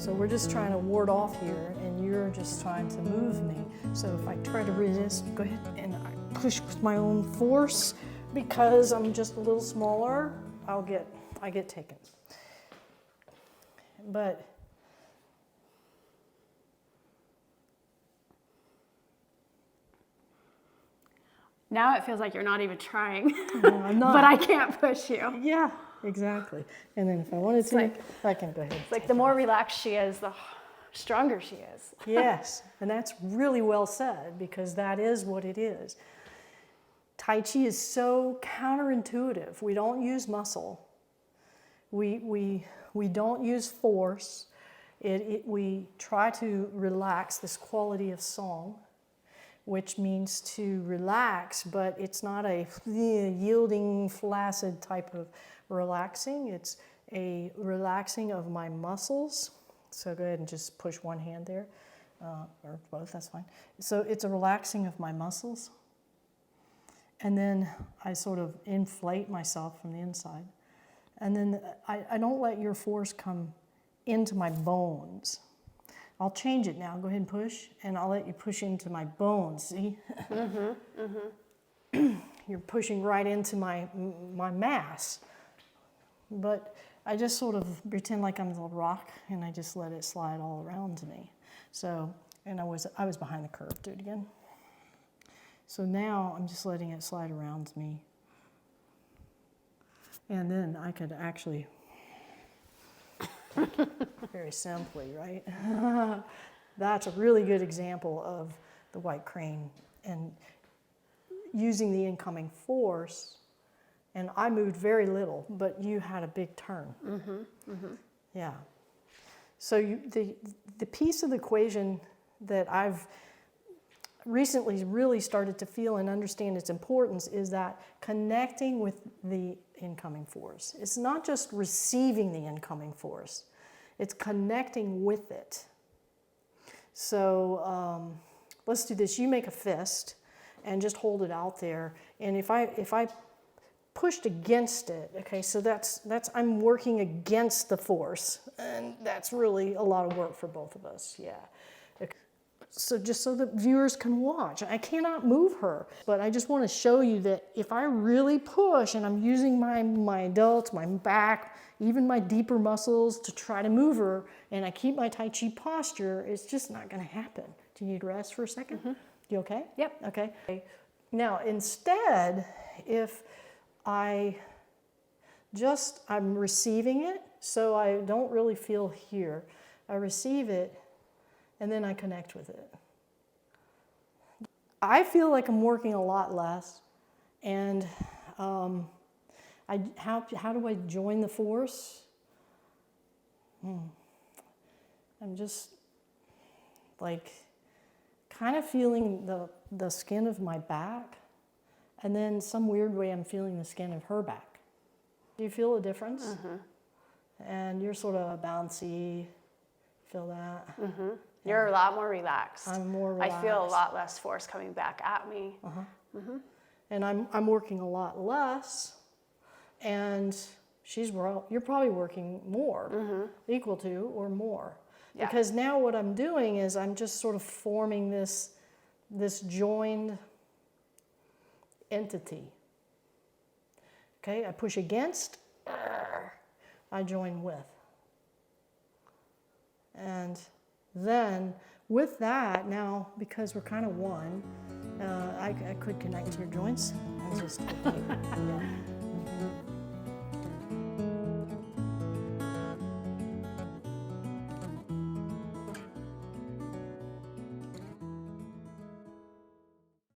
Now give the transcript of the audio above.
So we're just trying to ward off here, and you're just trying to move me. So if I try to resist, go ahead, and I push with my own force. Because I'm just a little smaller, I get taken. But now it feels like you're not even trying. no, I'm not. But I can't push you. Yeah, exactly. And then if I wanted to, I can go ahead. It's like the more relaxed she is, the stronger she is. Yes, and that's really well said, because that is what it is. Tai Chi is so counterintuitive. We don't use muscle. We don't use force. We try to relax this quality of song, which means to relax, but it's not a yielding, flaccid type of relaxing. It's a relaxing of my muscles. So go ahead and just push one hand there, or both, that's fine. So it's a relaxing of my muscles. And then I sort of inflate myself from the inside. And then I don't let your force come into my bones. I'll change it now. Go ahead and push, and I'll let you push into my bones. See? You're pushing right into my mass. But I just sort of pretend like I'm the rock, and I just let it slide all around me. So, and I was behind the curve. Do it again. So now I'm just letting it slide around me. And then I could actually, very simply, right? That's a really good example of the white crane and using the incoming force. And I moved very little, but you had a big turn. Yeah. So the piece of the equation that I've recently really started to feel and understand its importance is that connecting with the incoming force. It's not just receiving the incoming force, it's connecting with it. So let's do this. You make a fist and just hold it out there. And if I pushed against it, okay, so that's I'm working against the force, and that's really a lot of work for both of us. Yeah. So just so the viewers can watch. I cannot move her, but I just want to show you that if I really push and I'm using my delts, my back, even my deeper muscles to try to move her, and I keep my Tai Chi posture, it's just not going to happen. Do you need rest for a second? You okay? Yep. Okay. Now, instead, if I'm receiving it, so I don't really feel here. I receive it, and then I connect with it. I feel like I'm working a lot less, and how do I join the force? I'm just like kind of feeling the skin of my back, and then some weird way I'm feeling the skin of her back. Do you feel a difference? And you're sort of bouncy. Feel that? You're a lot more relaxed. I'm more relaxed. I feel a lot less force coming back at me. And I'm working a lot less, and you're probably working more, equal to or more. Yeah. Because now what I'm doing is I'm just sort of forming this joined entity. Okay, I push against, I join with. And then with that, now, because we're kind of one, I could connect to your joints and just, yeah.